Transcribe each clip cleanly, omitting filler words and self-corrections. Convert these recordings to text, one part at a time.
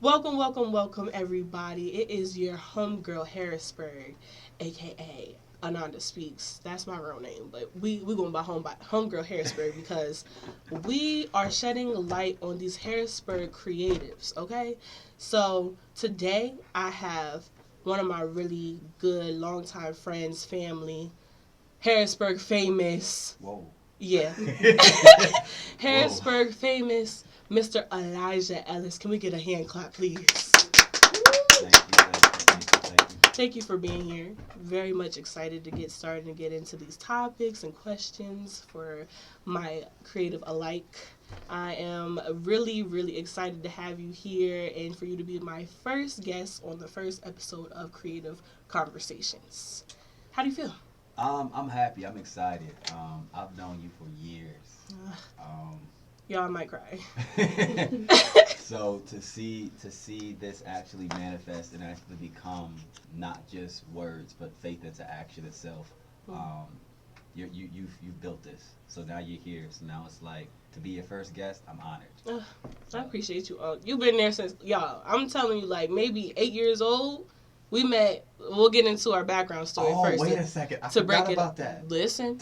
Welcome, everybody. It is your homegirl, Harrisburg, a.k.a. Anonda Speaks. That's my real name, but we going by homegirl Harrisburg because we are shedding light on these Harrisburg creatives, okay? So today I have one of my really good longtime friends, family, Harrisburg famous. Whoa. Yeah. Harrisburg famous Mr. Elijah Ellis. Can we get a hand clap, please? Thank you for being here. Very much excited to get started and get into these topics and questions for my creative alike. I am really, really excited to have you here and for you to be my first guest on the first episode of Creative Conversations. How do you feel? I'm happy. I'm excited. I've known you for years. Y'all might cry. So to see this actually manifest and actually become not just words but faith into action itself. You've built this. So now you're here. So now it's like to be your first guest. I'm honored. I appreciate you. You've been there since y'all. I'm telling you, like maybe 8 years old. We met. We'll get into our background story first. Oh, wait a second! I forgot about that. Listen,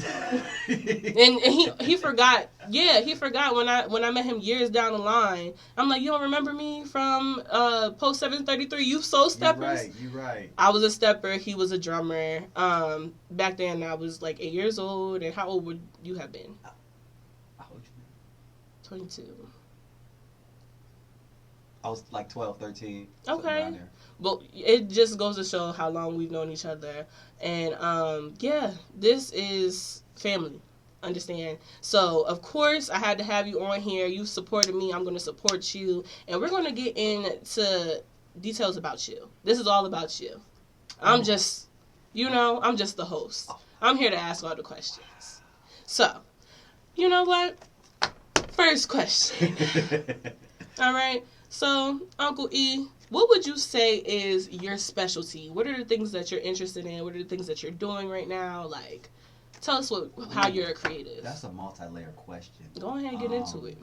and he forgot. Yeah, he forgot when I met him years down the line. I'm like, you don't remember me from Post 733 Youth Soul Steppers? You're right. I was a stepper. He was a drummer. Back then I was like 8 years old. And how old would you have been? How old you been? 22. I was like 12, 13. Okay. Well, it just goes to show how long we've known each other. And, yeah, this is family. Understand? So, of course, I had to have you on here. You supported me. I'm going to support you. And we're going to get into details about you. This is all about you. I'm just the host. I'm here to ask all the questions. So, you know what? First question. All right. So, Uncle E, what would you say is your specialty? What are the things that you're interested in? What are the things that you're doing right now? Like, tell us how you're a creative. That's a multi-layer question. Go ahead and get into it.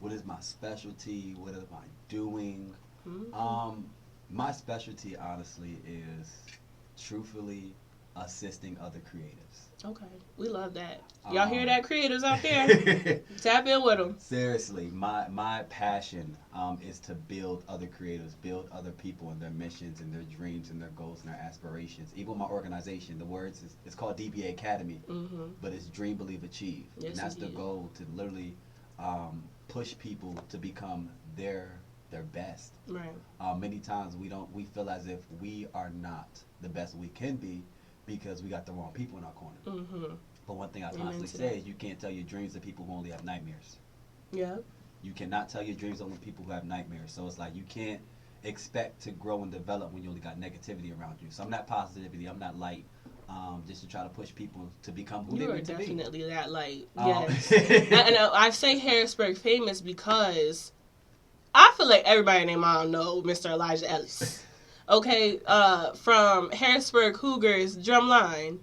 What is my specialty? What am I doing? Mm-hmm. My specialty, honestly, is truthfully assisting other creatives. Okay, we love that. Y'all hear that, creatives out there? Tap in with them. Seriously, my passion is to build other creatives, build other people and their missions and their dreams and their goals and their aspirations. Even my organization, the words it's called DBA Academy, but it's Dream, Believe, Achieve. Yes, and that's indeed. the goal, to literally push people to become their best. Right. Many times we feel as if we are not the best we can be, because we got the wrong people in our corner. Mm-hmm. But one thing I constantly say is you can't tell your dreams to people who only have nightmares. Yeah. You cannot tell your dreams only to people who have nightmares. So it's like you can't expect to grow and develop when you only got negativity around you. So I'm not positivity. I'm not light. Just to try to push people to become who they need to be. You are definitely that light. Yes. And I say Harrisburg famous because I feel like everybody in their mom know Mr. Elijah Ellis. Okay, from Harrisburg Cougars drumline,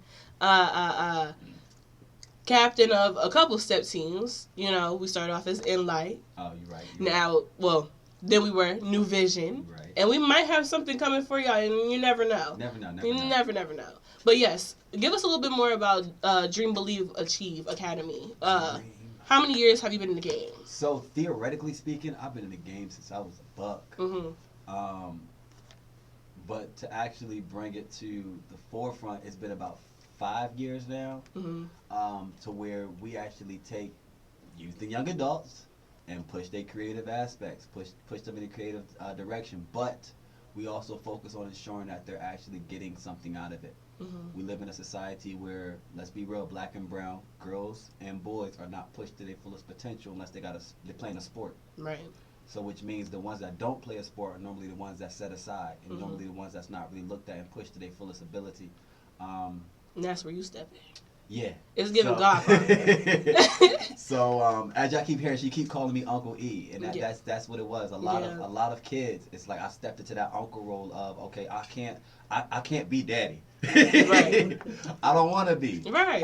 captain of a couple step teams. You know, we started off as Enlight. Oh, you're right. Now, well, then we were New Vision. Right. And we might have something coming for y'all, and you never know. Never know. Never know. But yes, give us a little bit more about Dream, Believe, Achieve Academy. How many years have you been in the game? So, theoretically speaking, I've been in the game since I was a buck. Mm-hmm. But to actually bring it to the forefront, it's been about 5 years now, to where we actually take youth and young adults and push their creative aspects, push them in a creative direction. But we also focus on ensuring that they're actually getting something out of it. We live in a society where, let's be real, black and brown girls and boys are not pushed to their fullest potential unless they're playing a sport. Right. So which means the ones that don't play a sport are normally the ones that set aside, and normally the ones that's not really looked at and pushed to their fullest ability. And that's where you step in. Yeah. It's giving Godfather. So as y'all keep hearing, she keep calling me Uncle E, and that's what it was. A lot of kids. It's like I stepped into that uncle role of, okay, I can't be daddy. Right. I don't want to be. Right.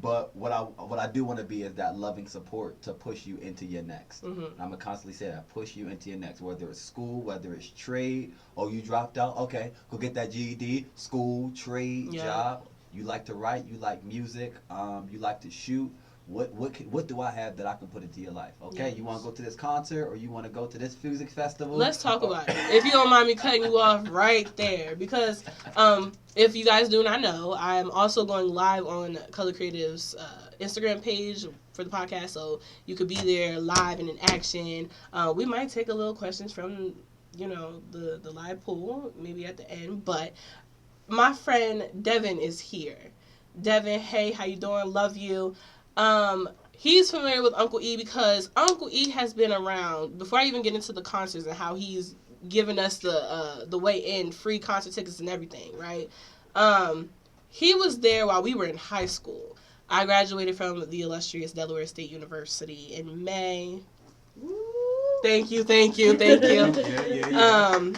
But what I do want to be is that loving support to push you into your next. Mm-hmm. I'm gonna constantly say that, push you into your next, whether it's school, whether it's trade. Oh, you dropped out? Okay, go get that GED. School, trade, job. You like to write. You like music. You like to shoot. What do I have that I can put into your life? Okay, yes. You want to go to this concert or you want to go to this music festival? Let's talk about it. If you don't mind me cutting you off right there, because if you guys do not know, I'm also going live on Color Creative's Instagram page for the podcast, so you could be there live and in action. We might take a little questions from the live pool maybe at the end, but my friend Devin is here. Devin, hey, how you doing? Love you. He's familiar with Uncle E because Uncle E has been around before I even get into the concerts and how he's given us the way in, free concert tickets and everything, right? He was there while we were in high school. I graduated from the illustrious Delaware State University in May. Thank you. Yeah.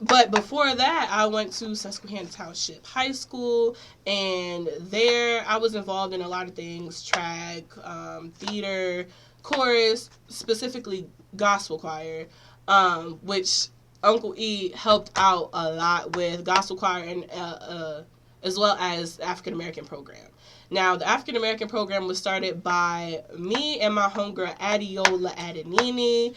But before that, I went to Susquehanna Township High School, and there I was involved in a lot of things, track, theater, chorus, specifically gospel choir, which Uncle E helped out a lot with gospel choir and as well as African American program. Now, the African American program was started by me and my homegirl Adiola Adenini,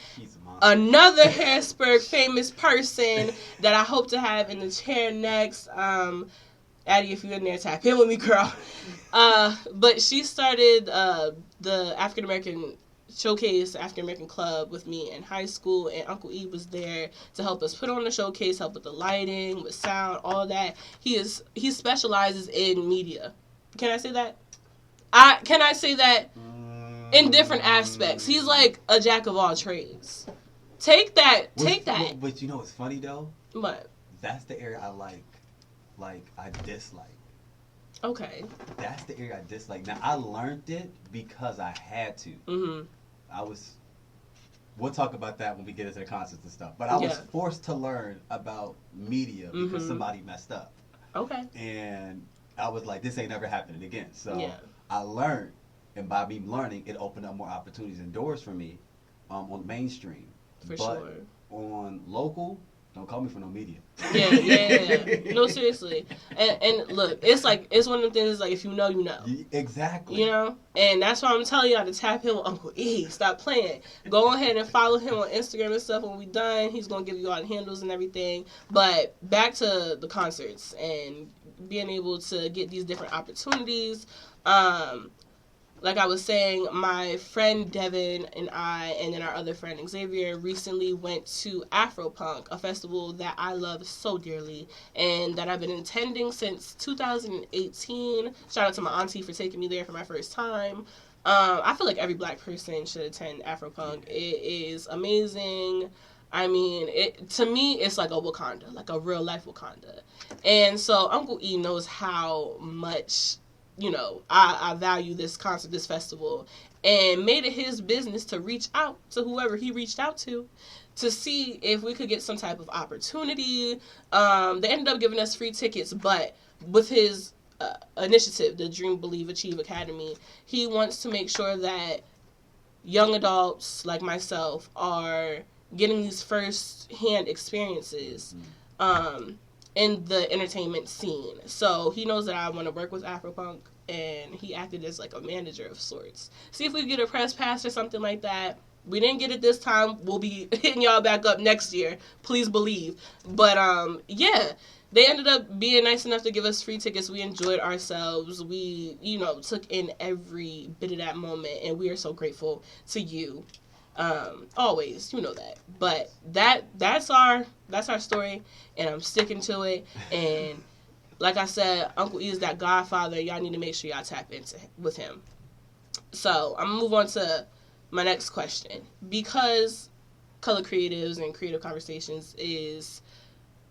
another Harrisburg famous person that I hope to have in the chair next. Addie, if you're in there, tap in with me, girl. But she started the African American Showcase, African American Club with me in high school, and Uncle E was there to help us put on the showcase, help with the lighting, with sound, all that. He specializes in media. Can I say that? Can I say that in different aspects? He's like a jack of all trades. Take that. But you know what's funny though? What? That's the area I like I dislike. Okay. That's the area I dislike. Now I learned it because I had to. Mm-hmm. We'll talk about that when we get into the concerts and stuff. But I was forced to learn about media because somebody messed up. Okay. And I was like, this ain't never happening again. So I learned, and by me learning, it opened up more opportunities and doors for me on mainstream. For sure. On local, don't call me for no media. Yeah. No, seriously. And look, it's one of the things like if you know, you know. Exactly. You know? And that's why I'm telling y'all to tap in with Uncle E. Stop playing. Go ahead and follow him on Instagram and stuff when we done. He's going to give you all the handles and everything. But back to the concerts and being able to get these different opportunities. Like I was saying, my friend Devin and I, and then our other friend Xavier, recently went to Afropunk, a festival that I love so dearly and that I've been attending since 2018. Shout out to my auntie for taking me there for my first time. I feel like every black person should attend Afropunk. It is amazing. I mean, to me, it's like a Wakanda, like a real life Wakanda. And so Uncle E knows how much I value this concert, this festival, and made it his business to reach out to whoever he reached out to see if we could get some type of opportunity. They ended up giving us free tickets, but with his initiative, the Dream, Believe, Achieve Academy, he wants to make sure that young adults like myself are getting these first-hand experiences in the entertainment scene. So he knows that I want to work with Afropunk, and he acted as like a manager of sorts. See if we can get a press pass or something like that. We didn't get it this time. We'll be hitting y'all back up next year. Please believe. But they ended up being nice enough to give us free tickets. We enjoyed ourselves. We, took in every bit of that moment, and we are so grateful to you. Always, you know that. But that's our story, and I'm sticking to it. And like I said, Uncle E is that godfather. Y'all need to make sure y'all tap into with him. So I'm gonna move on to my next question, because Color Creatives and Creative Conversations is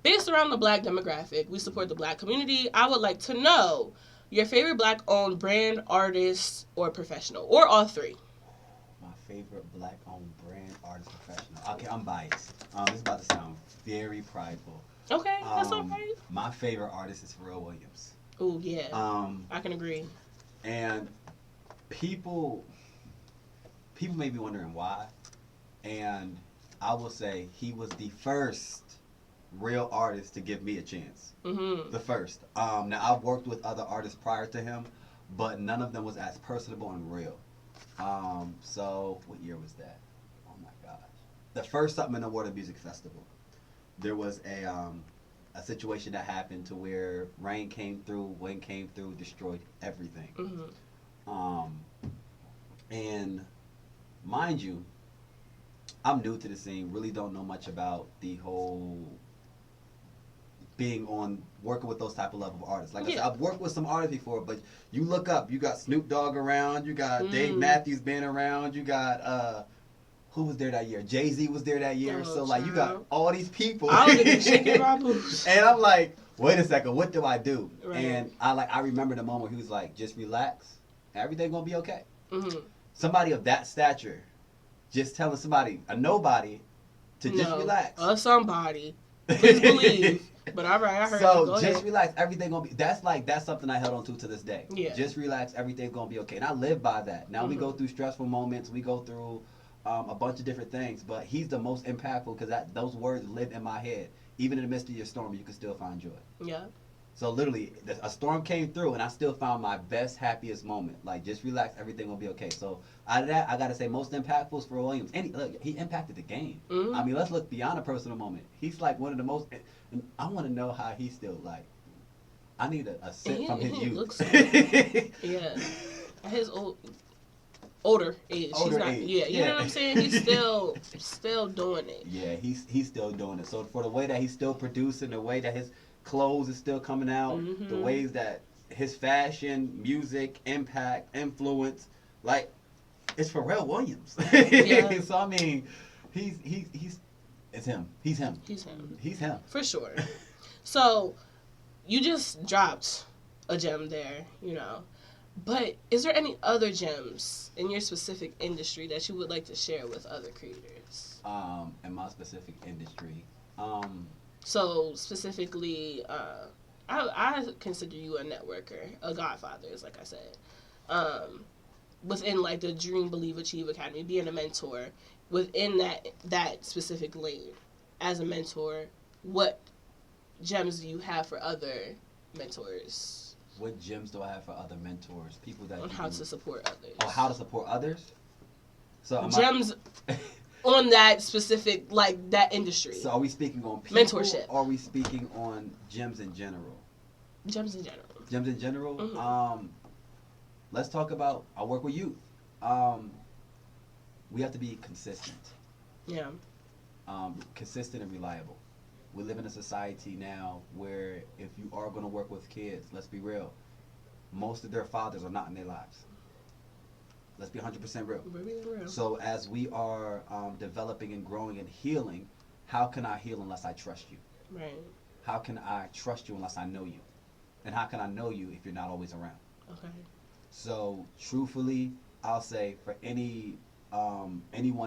based around the black demographic. We support the black community. I would like to know your favorite black-owned brand, artist, or professional, or all three. Favorite black-owned brand, artist, professional. Okay, I'm biased. This is about to sound very prideful. Okay, that's all right. My favorite artist is Pharrell Williams. Oh yeah. I can agree. And people may be wondering why, and I will say he was the first real artist to give me a chance. Mm-hmm. The first. Now I've worked with other artists prior to him, but none of them was as personable and real. So what year was that? Oh my gosh. The first Something in the Water Music Festival. There was a situation that happened to where rain came through, wind came through, destroyed everything. Mm-hmm. And mind you, I'm new to the scene, really don't know much about the whole working with those type of level of artists. Like I said, I've worked with some artists before, but you look up, you got Snoop Dogg around, you got Dave Matthews being around, you got who was there that year? Jay-Z was there that year. So like you got all these people. I was even shaking my boots. And I'm like, wait a second, what do I do? Right. And I remember the moment he was like, just relax, everything gonna be okay. Mm-hmm. Somebody of that stature, just telling somebody, a nobody, to just relax. Somebody. Please believe. But all right, I heard so you. Go just ahead. relax, everything gonna be. That's something I held on to this day. Yeah. Just relax, everything's gonna be okay. And I live by that. Now we go through stressful moments, we go through a bunch of different things, but he's the most impactful because those words live in my head. Even in the midst of your storm, you can still find joy. Yeah. So literally, a storm came through, and I still found my best, happiest moment. Like, just relax, everything will be okay. So out of that, I gotta say, most impactful is for Williams. And look, he impacted the game. Mm-hmm. I mean, let's look beyond a personal moment. He's like one of the most. And I want to know how he's still like. I need a sip from his youth. Looks good. Yeah, at his older age. He's not. Age. Yeah, you know what I'm saying. He's still doing it. Yeah, he's still doing it. So for the way that he's still producing, the way that his clothes is still coming out, the ways that his fashion, music, impact, influence, like it's Pharrell Williams. Yeah. So I mean, it's him. He's him. He's him. For sure. So you just dropped a gem there, But is there any other gems in your specific industry that you would like to share with other creators? In my specific industry. So specifically, I consider you a networker, a godfather, like I said. Within like the Dream, Believe, Achieve Academy, being a mentor within that specific lane, as a mentor, what gems do you have for other mentors? What gems do I have for other mentors? People that on how to support others. Oh, how to support others? So gems. On that specific, like, that industry. So are we speaking on people? Mentorship. Or are we speaking on gems in general? Gems in general. Gems in general? Mm-hmm. Let's talk about, I work with youth. We have to be consistent. Yeah. Consistent and reliable. We live in a society now where if you are going to work with kids, let's be real, most of their fathers are not in their lives. Let's be 100% real. Real. So as we are developing and growing and healing, how can I heal unless I trust you? Right. How can I trust you unless I know you? And how can I know you if you're not always around? Okay. So truthfully, I'll say for anyone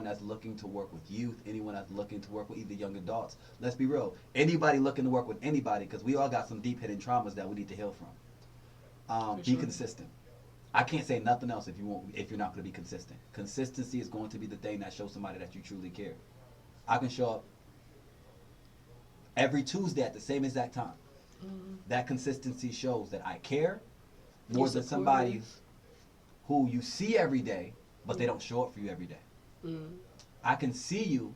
that's looking to work with youth, anyone that's looking to work with either young adults, let's be real. Anybody looking to work with anybody, because we all got some deep hidden traumas that we need to heal from. Be consistent. I can't say nothing else if you're not going to be consistent. Consistency is going to be the thing that shows somebody that you truly care. I can show up every Tuesday at the same exact time. Mm-hmm. That consistency shows that I care more than somebody who you see every day, but they don't show up for you every day. Mm-hmm. I can see you,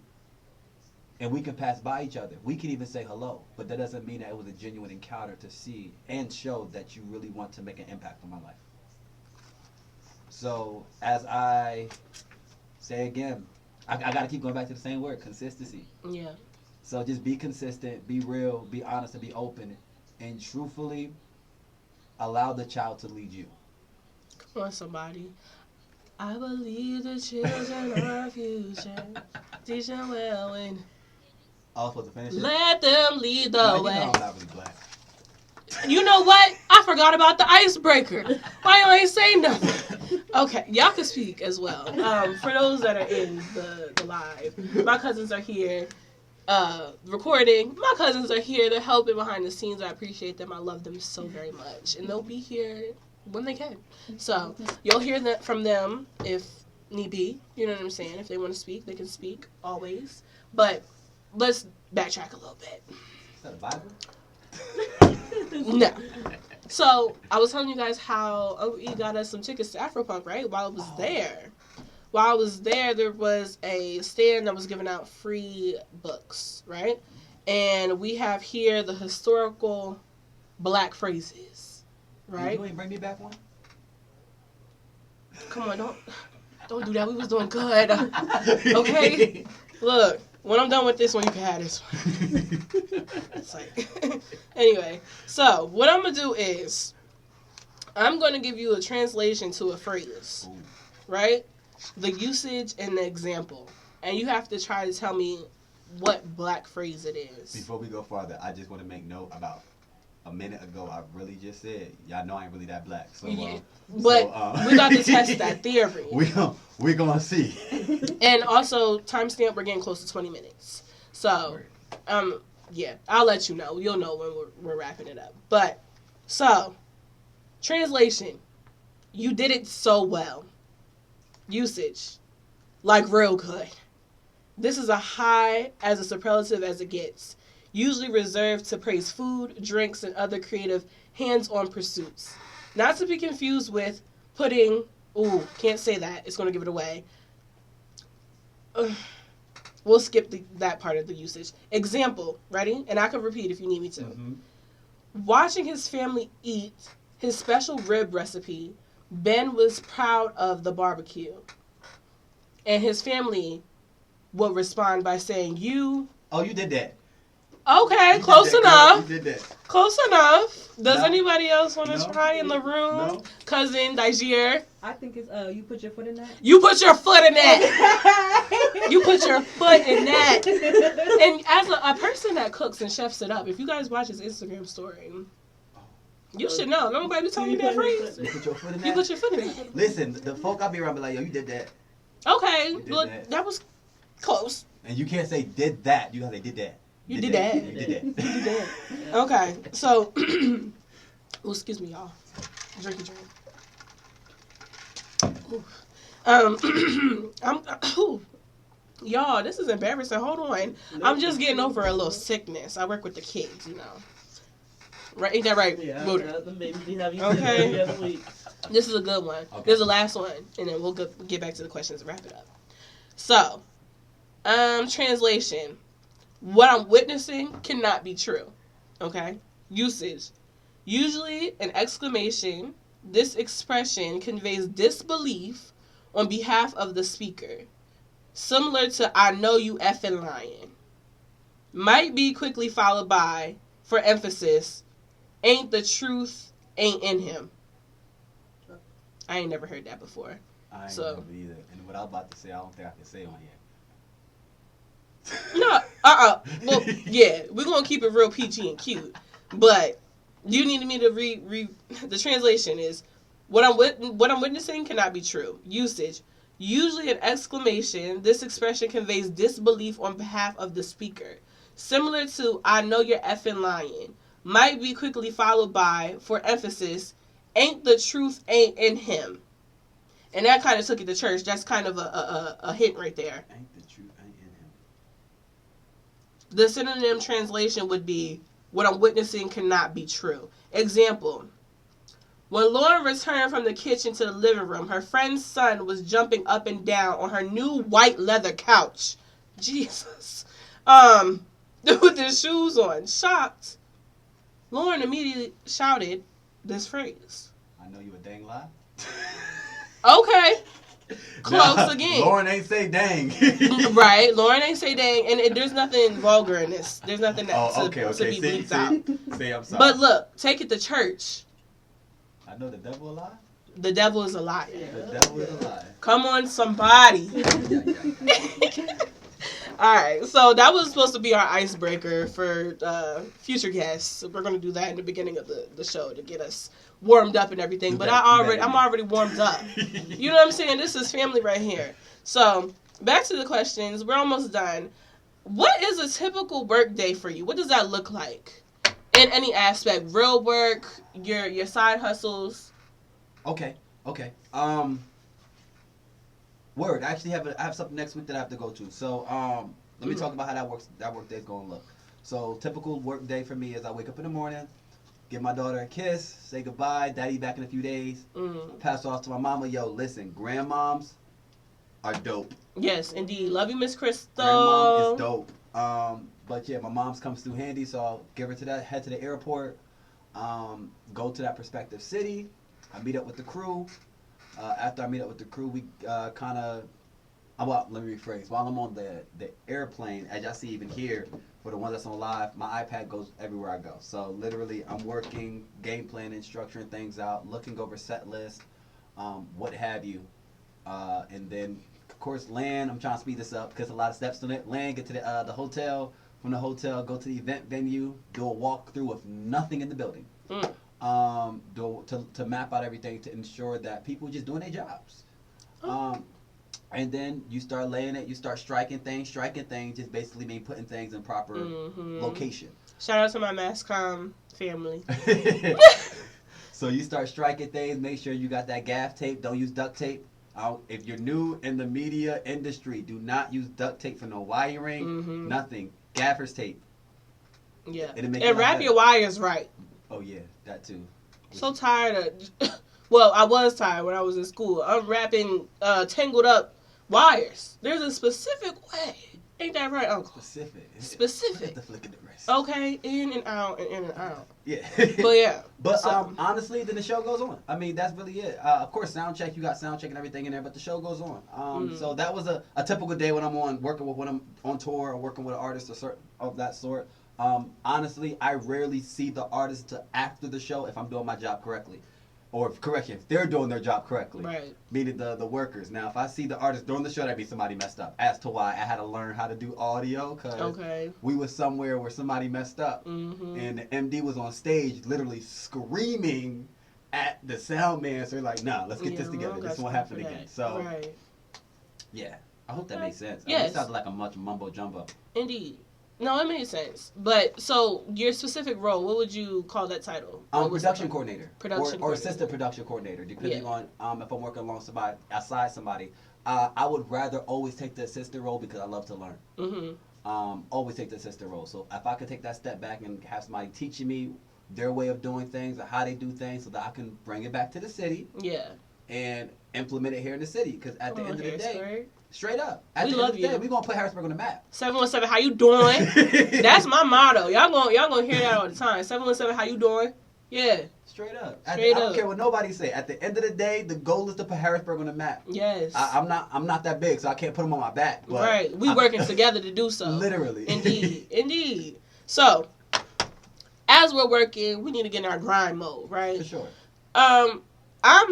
and we can pass by each other. We can even say hello, but that doesn't mean that it was a genuine encounter to see and show that you really want to make an impact on my life. So, as I say again, I got to keep going back to the same word, consistency. Yeah. So just be consistent, be real, be honest, and be open. And truthfully, allow the child to lead you. Come on, somebody. I believe the children are our future. Teach them well and I was supposed to finish it? Let them lead the way. You know I'm not really black. You know what? I forgot about the icebreaker. Why you ain't say nothing? Okay, y'all can speak as well. For those that are in the live, my cousins are here recording. My cousins are here. They're helping behind the scenes. I appreciate them. I love them so very much. And they'll be here when they can. So you'll hear that from them if need be. You know what I'm saying? If they want to speak, they can speak always. But let's backtrack a little bit. Is that a Bible? No. So I was telling you guys how Uncle E got us some tickets to Afropunk, right? While I was there, there was a stand that was giving out free books, right? And we have here the historical black phrases, right? You ain't bring me back one? Come on, don't do that. We was doing good. Okay? Look, when I'm done with this one, you can have this one. It's like, anyway. So, what I'm going to do is, I'm going to give you a translation to a phrase, right? The usage and the example. And you have to try to tell me what black phrase it is. Before we go farther, I just want to make note about a minute ago, I really just said, y'all know I ain't really that black. So, but we got to test that theory. We're going to see. And also, timestamp, we're getting close to 20 minutes. So, yeah, I'll let you know. You'll know when we're wrapping it up. But, so, translation. You did it so well. Usage. Like real good. This is a high as a superlative as it gets. Usually reserved to praise food, drinks, and other creative hands-on pursuits. Not to be confused with putting, can't say that, it's going to give it away. We'll skip that part of the usage. Example, ready? And I can repeat if you need me to. Mm-hmm. Watching his family eat his special rib recipe, Ben was proud of the barbecue. And his family would respond by saying, you did that. Okay, close enough. You did that. Close enough. Does anybody else want to try in the room? No. Cousin Dyjere? I think it's you put your foot in that. You put your foot in that. You put your foot in that. And as a person that cooks and chefs it up, if you guys watch his Instagram story, you should know. Nobody be telling you that phrase. You put your foot in that? You put your foot in that. Listen, the folk I be around be like, yo, you did that. Okay, well, that was close. And you can't say did that. You gotta say did that. You did that. You did that. You did that. Okay, so, excuse me, y'all. Drink a drink. Y'all, this is embarrassing. Hold on. I'm just getting over a little sickness. I work with the kids, you know. Right? Ain't that right? Yeah. Okay. This is a good one. Okay. This is the last one, and then we'll get back to the questions and wrap it up. So, translation. What I'm witnessing cannot be true. Okay? Usage. Usually an exclamation. This expression conveys disbelief on behalf of the speaker. Similar to, I know you effing lying. Might be quickly followed by, for emphasis, ain't the truth, ain't in him. I ain't never heard that before. I ain't never either. And what I was about to say, I don't think I can say on here. No, well, yeah, we're gonna keep it real PG and cute, but you needed me to read. The translation is, what I'm witnessing cannot be true. Usage, usually an exclamation. This expression conveys disbelief on behalf of the speaker, similar to "I know you're effing lying." Might be quickly followed by, for emphasis, ain't the truth, ain't in him. And that kind of took it to church. That's kind of a hint right there. Ain't the truth, ain't in him. The synonym translation would be, what I'm witnessing cannot be true. Example. When Lauren returned from the kitchen to the living room, her friend's son was jumping up and down on her new white leather couch. Jesus. With his shoes on. Shocked. Lauren immediately shouted this phrase. I know you a dang lie. Okay. Close again. Lauren ain't say dang. Right. Lauren ain't say dang. And there's nothing vulgar in this. There's nothing that to be bleeped out. Say I'm sorry. But look, take it to church. I know the devil a lie. The devil is a liar. The devil is a liar. Come on, somebody. All right, so that was supposed to be our icebreaker for future guests. So we're gonna do that in the beginning of the show to get us warmed up and everything. But I'm already warmed up. You know what I'm saying? This is family right here. So back to the questions. We're almost done. What is a typical work day for you? What does that look like in any aspect? Real work, your side hustles. Okay. Word. I actually I have something next week that I have to go to. So let me talk about how that work day's gonna look. So typical work day for me is I wake up in the morning, give my daughter a kiss, say goodbye, daddy back in a few days, pass off to my mama. Yo, listen, grandmoms are dope. Yes, indeed. Love you, Miss Crystal. Grandmom is dope. But yeah, my mom's comes through handy, so I'll give her to that, head to the airport, go to that prospective city. I meet up with the crew. After I meet up with the crew, we kind of, well, let me rephrase. While I'm on the airplane, as y'all see even here, for the one that's on live, my iPad goes everywhere I go. So literally, I'm working, game planning, structuring things out, looking over set list, what have you. And then, of course, land. I'm trying to speed this up because a lot of steps on it. Land, get to the hotel. From the hotel, go to the event venue, do a walkthrough with nothing in the building. To map out everything to ensure that people are just doing their jobs. And then you start laying it, you start striking things just basically mean putting things in proper location. Shout out to my MassCom family. So you start striking things, make sure you got that gaff tape, don't use duct tape. If you're new in the media industry, do not use duct tape for no wiring, nothing. Gaffer's tape. Yeah. And wrap your wires right. Oh, yeah, that too. So tired of, well, I was tired when I was in school. Unwrapping tangled up wires. There's a specific way. Ain't that right, Uncle? Specific. The flick of the wrist. Okay, in and out and in and out. Yeah. But yeah. But honestly, then the show goes on. I mean, that's really it. Of course, sound check, you got sound check and everything in there, but the show goes on. So that was a typical day when I'm when I'm on tour or working with an artist of that sort. Honestly, I rarely see the artist till after the show if I'm doing my job correctly. Or if they're doing their job correctly. Right. Meaning the workers. Now, if I see the artist during the show, that means somebody messed up. As to why I had to learn how to do audio, because we was somewhere where somebody messed up. And the MD was on stage literally screaming at the sound man. So they're like, nah, let's get this together. This won't happen again. So, yeah. I hope that makes sense. Yes. It sounded like a much mumbo jumbo. Indeed. No, it made sense. But, so, your specific role, what would you call that title? Production coordinator. Or assistant production coordinator, depending on if I'm working aside somebody. I would rather always take the assistant role because I love to learn. Always take the assistant role. So, if I could take that step back and have somebody teaching me their way of doing things or how they do things so that I can bring it back to the city. Yeah. And implement it here in the city. Because at the end of the day... Straight up. At the end of the day, we're going to put Harrisburg on the map. 717, how you doing? That's my motto. Y'all gonna hear that all the time. 717, how you doing? Yeah. Straight up. I don't care what nobody say. At the end of the day, the goal is to put Harrisburg on the map. Yes. I'm not that big, so I can't put them on my back. But right. We working together to do so. Literally. Indeed. So, as we're working, we need to get in our grind mode, right? For sure. I'm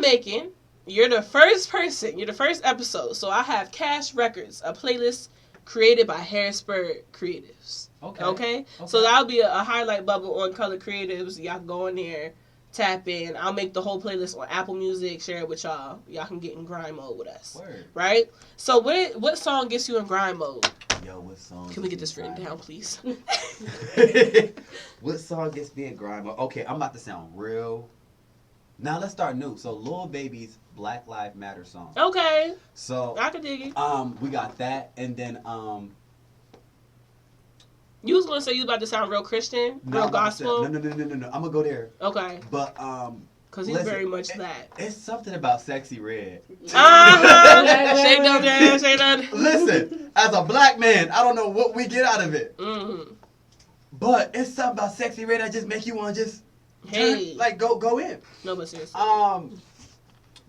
making... You're the first person. You're the first episode. So I have Cash Records, a playlist created by Harrisburg Creatives. Okay? So that'll be a highlight bubble on Color Creatives. Y'all can go in there, tap in. I'll make the whole playlist on Apple Music, share it with y'all. Y'all can get in grind mode with us. Word. Right? So what song gets you in grind mode? Yo, what song? Can we get this written down, please? What song gets me in grind mode? Okay, I'm about to sound real... Now let's start new. So Lil Baby's Black Lives Matter song. Okay. So I can dig it. We got that, and then you was gonna say you was about to sound real Christian, real gospel. No. I'm gonna go there. Okay. But because he's very much that. It's something about Sexy Red. Shake down. Listen, as a black man, I don't know what we get out of it. But it's something about Sexy Red that just make you want to just. Hey, like go in. No, but seriously.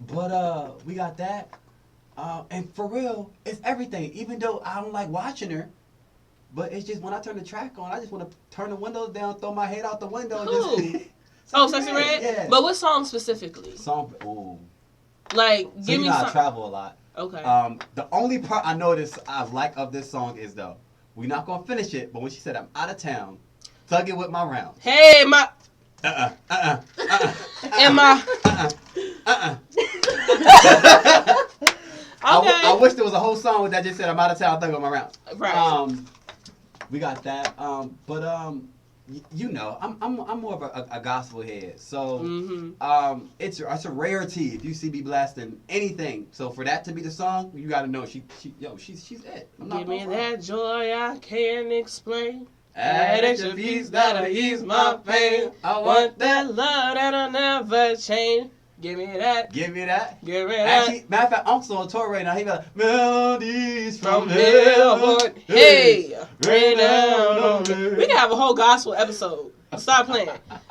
But we got that. And for real, it's everything. Even though I don't like watching her, but it's just when I turn the track on, I just want to turn the windows down, throw my head out the window. And just, Sexy Red. Yeah. But what song specifically? Ooh. Like, so give me some. I travel a lot. Okay. The only part I noticed I like of this song is though, we're not gonna finish it, but when she said I'm out of town, thug it with my rounds. Hey, my. Emma. Okay. I wish there was a whole song that just said I'm out of town, thug on my round. Right. We got that. But you know, I'm more of a gospel head, so it's a rarity if you see me blasting anything. So for that to be the song, you got to know she's it. I'm not Give me front. that joy I can't explain. Add extra peace that'll ease my pain. I want that love that'll never change. Give me that. Give me that. Give me that. Actually, matter of fact, Unc's on tour right now. He be like, melodies From from Melbourne. Hey, rain down on me. me. We can have a whole gospel episode. Stop playing.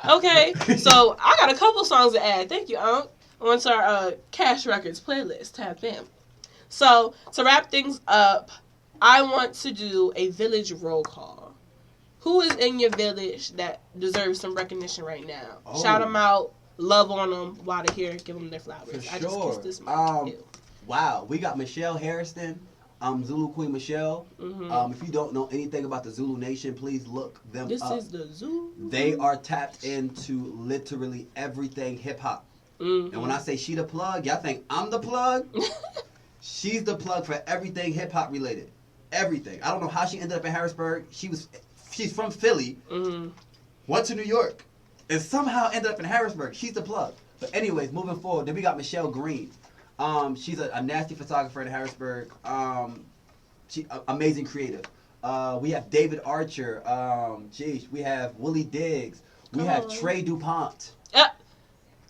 Okay, so I got a couple songs to add. Thank you, Unc. Onto our Cash Records playlist. Tap in. So, to wrap things up, I want to do a village roll call. Who is in your village that deserves some recognition right now? Oh. Shout them out. Love on them while they're here. Give them their flowers. For I sure. just kissed this mic. Wow, we got Michelle Harrison, Zulu Queen Michelle. If you don't know anything about the Zulu Nation, please look them This up. is the Zulu. They are tapped into literally everything hip hop. And when I say she the plug, y'all think I'm the plug? She's the plug for everything hip hop related. Everything. I don't know how she ended up in Harrisburg. She's from Philly, went to New York, and somehow ended up in Harrisburg. She's the plug. But anyways, moving forward, then we got Michelle Green. She's a nasty photographer in Harrisburg. She amazing creative. We have David Archer. We have Willie Diggs. We have Trey DuPont.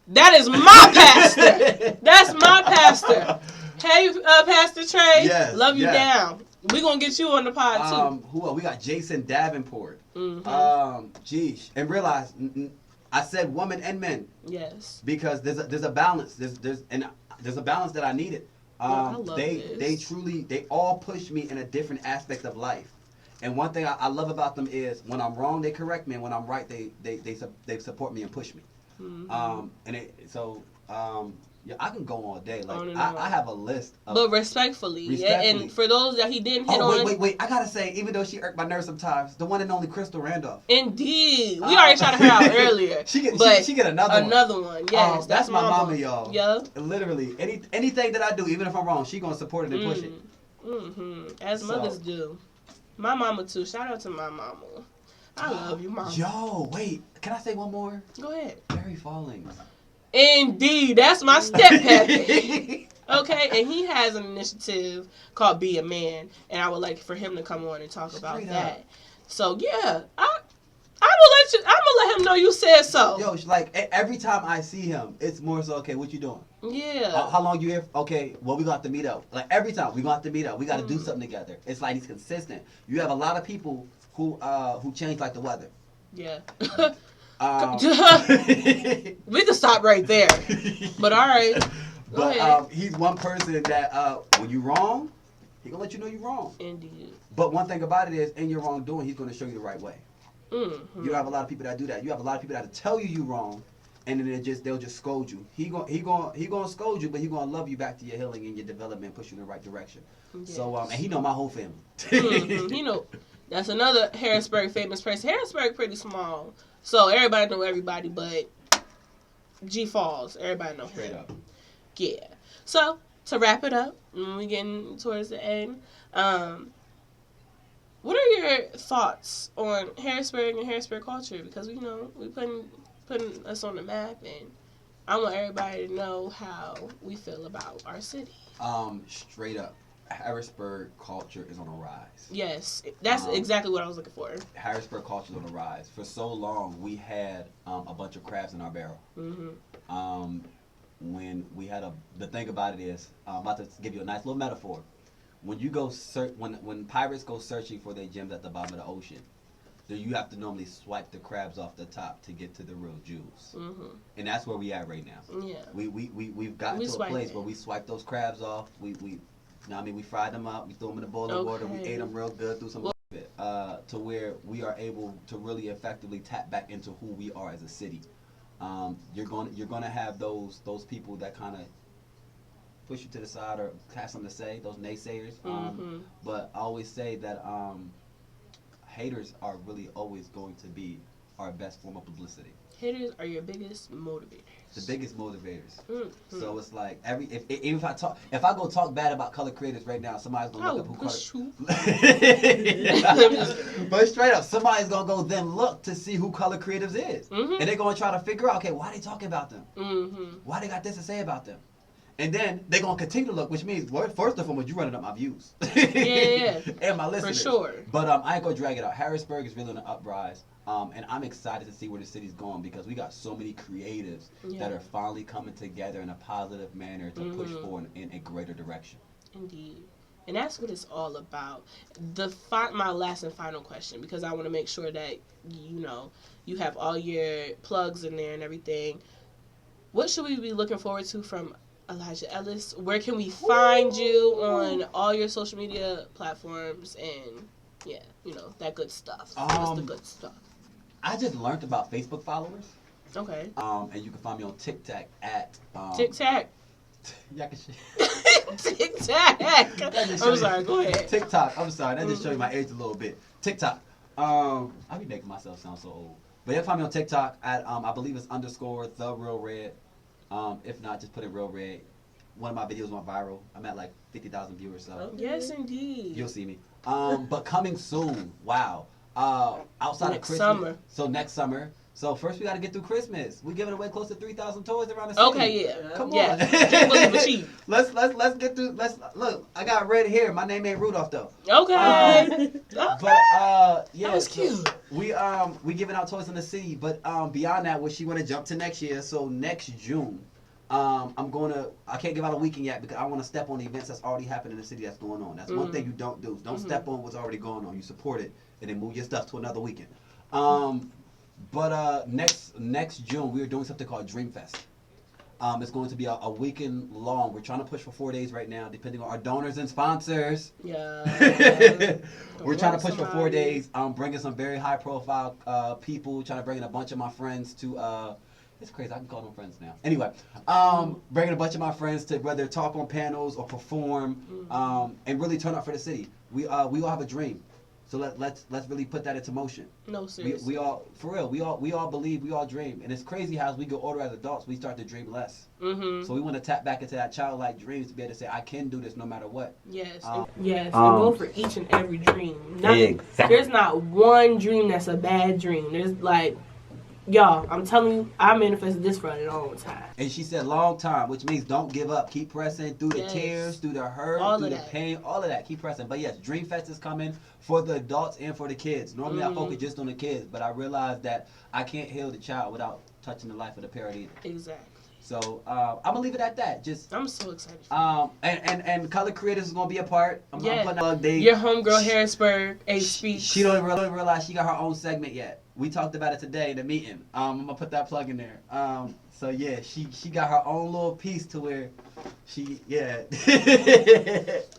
That is my pastor. That's my pastor. Hey, Pastor Trey. Yes, love you down. We're going to get you on the pod, too. Who else? We got Jason Davenport. And realize, I said women and men. Yes. Because there's a balance. There's a balance that I needed. I love this. They all push me in a different aspect of life. And one thing I love about them is when I'm wrong, they correct me, and when I'm right, they support me and push me. Yeah, I can go all day. Like I have a list. But respectfully. Yeah, and for those that he didn't hit on. Wait. I gotta say, even though she irked my nerves sometimes, the one and only Crystal Randolph. Indeed, we already shouted her out earlier. she get another one. Yes, that's my mama, y'all. Yeah. Literally, anything that I do, even if I'm wrong, she gonna support it and push it. As mothers do. My mama too. Shout out to my mama. I love you, mama. Yo, wait. Can I say one more? Go ahead. Barry Fallings. Indeed, that's my stepdad. Okay, and he has an initiative called Be a Man, and I would like for him to come on and talk about that. So yeah, I'm gonna let him know you said so. Yo, like every time I see him, it's more so, okay, what you doing? Yeah. How long you here? Okay, well, we got to meet up. Like every time we got to meet up, we got to do something together. It's like he's consistent. You have a lot of people who change like the weather. Yeah. We can stop right there. But all right. But he's one person that when you're wrong, he gonna let you know you're wrong. Indeed. But one thing about it is, in your wrongdoing, he's gonna show you the right way. You have a lot of people that do that. You have a lot of people that tell you you're wrong, and then they'll just scold you. He gonna scold you, but he gonna love you back to your healing and your development, push you in the right direction. Yes. So and he know my whole family. You know, that's another Harrisburg famous person. Harrisburg pretty small. So everybody know everybody, but G Falls, everybody know Straight him. up. Yeah. So to wrap it up, when we getting towards the end, what are your thoughts on Harrisburg and Harrisburg culture? Because we putting us on the map, and I want everybody to know how we feel about our city. Straight up. Harrisburg culture is on a rise. Yes, that's exactly what I was looking for. Harrisburg culture is on a rise. For so long, we had a bunch of crabs in our barrel. When we had the thing about it is, I'm about to give you a nice little metaphor. When you go when pirates go searching for their gems at the bottom of the ocean, you have to normally swipe the crabs off the top to get to the real jewels. And that's where we at right now. Yeah. We've gotten to a place where we swipe those crabs off. We fried them up, we threw them in a bowl of water, we ate them real good, threw some to where we are able to really effectively tap back into who we are as a city. You're gonna have those people that kind of push you to the side or have something to say, those naysayers. But I always say that haters are really always going to be our best form of publicity. Haters are your biggest motivators. The biggest motivators. Mm-hmm. So it's like if I go talk bad about color creators right now, somebody's gonna look up who color. But straight up, somebody's gonna go then look to see who color creatives is, and they're gonna try to figure out, okay, why they talking about them? Why they got this to say about them? And then they're gonna continue to look, which means first and foremost, you running up my views. Yeah. And my listeners. For sure. But I ain't gonna drag it out. Harrisburg is really on the uprise. And I'm excited to see where the city's going because we got so many creatives that are finally coming together in a positive manner to push forward in a greater direction. Indeed. And that's what it's all about. My last and final question, because I want to make sure that, you have all your plugs in there and everything. What should we be looking forward to from Elijah Ellis? Where can we find you on all your social media platforms and, that good stuff? What's the good stuff? I just learned about Facebook followers. Okay. And you can find me on TikTok at TikTok. TikTok. I'm sorry. Go ahead. TikTok. I'm sorry. That just show you my age a little bit. TikTok. I be making myself sound so old. But you can find me on TikTok at I believe it's _TheRealRed. If not, just put in Real Red. One of my videos went viral. I'm at like 50,000 viewers. So yes, indeed. You'll see me. But coming soon. Wow. Outside of Christmas. Summer. So next summer. So first we got to get through Christmas. We're giving away close to 3,000 toys around the city. Okay, yeah. Come on. Yeah. Let's get through. Look. I got red hair. My name ain't Rudolph though. Okay. But yeah. That was cute. We giving out toys in the city. But beyond that, what she want to jump to next year? So next June. I can't give out a weekend yet because I want to step on the events that's already happened in the city that's going on. That's one thing you don't do. Don't step on what's already going on. You support it and then move your stuff to another weekend. But next June we are doing something called Dream Fest. It's going to be a weekend long. We're trying to push for 4 days right now, depending on our donors and sponsors. Yeah. We're trying to push for 4 days. Bringing some very high profile people. Trying to bring in a bunch of my friends to. It's crazy. I can call them friends now. Anyway, bringing a bunch of my friends to whether talk on panels or perform, and really turn up for the city. We all have a dream, so let's really put that into motion. No, seriously. We all, for real. We all believe. We all dream, and it's crazy how as we get older as adults, we start to dream less. So we want to tap back into that childlike dreams to be able to say, I can do this no matter what. Yes. And go for each and every dream. There's not one dream that's a bad dream. There's like. Y'all, I'm telling you, I manifested this for a long time. And she said long time, which means don't give up. Keep pressing through the tears, through the hurt, through the pain, all of that. Keep pressing. But yes, Dream Fest is coming for the adults and for the kids. Normally I focus just on the kids, but I realized that I can't heal the child without touching the life of the parent either. Exactly. So I'm gonna leave it at that. I'm so excited. And color creators is gonna be a part. I'm putting your homegirl Harrisburg Speaks. She don't realize she got her own segment yet. We talked about it today in the meeting. I'm gonna put that plug in there. So yeah, she got her own little piece to where she Okay.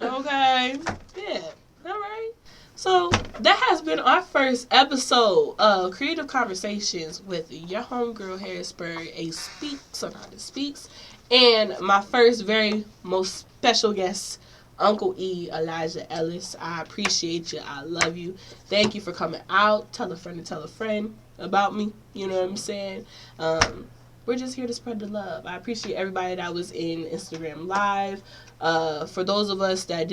Yeah. All right. So that has been our first episode of Creative Conversations with your homegirl Harrisburg Speaks, Anonda Speaks, and my first very most special guest, Uncle E, Elijah Ellis. I appreciate you. I love you. Thank you for coming out. Tell a friend to tell a friend about me. You know what I'm saying? We're just here to spread the love. I appreciate everybody that was in Instagram Live. For those of us that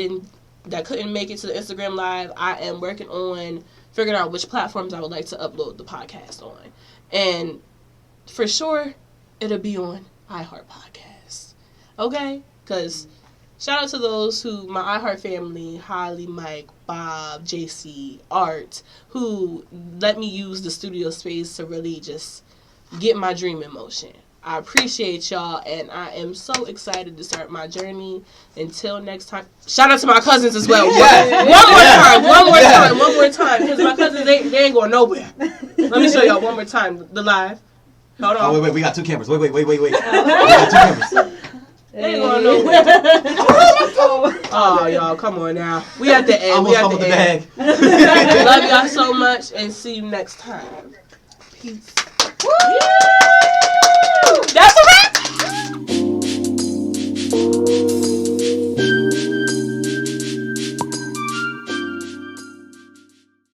couldn't make it to the Instagram Live, I am working on figuring out which platforms I would like to upload the podcast on. And for sure, it'll be on iHeart Podcasts. Okay? Because shout out to those my iHeart family, Holly, Mike, Bob, JC, Art, who let me use the studio space to really just get my dream in motion. I appreciate y'all, and I am so excited to start my journey. Until next time, shout out to my cousins as well. One more time, because my cousins, they ain't going nowhere. Let me show y'all one more time, the live. Hold on. Oh, wait, we got two cameras. Wait. We got two cameras. They ain't going nowhere. Oh, y'all, come on now. We at the end. Almost fumbled the bag. Love y'all so much, and see you next time. Peace.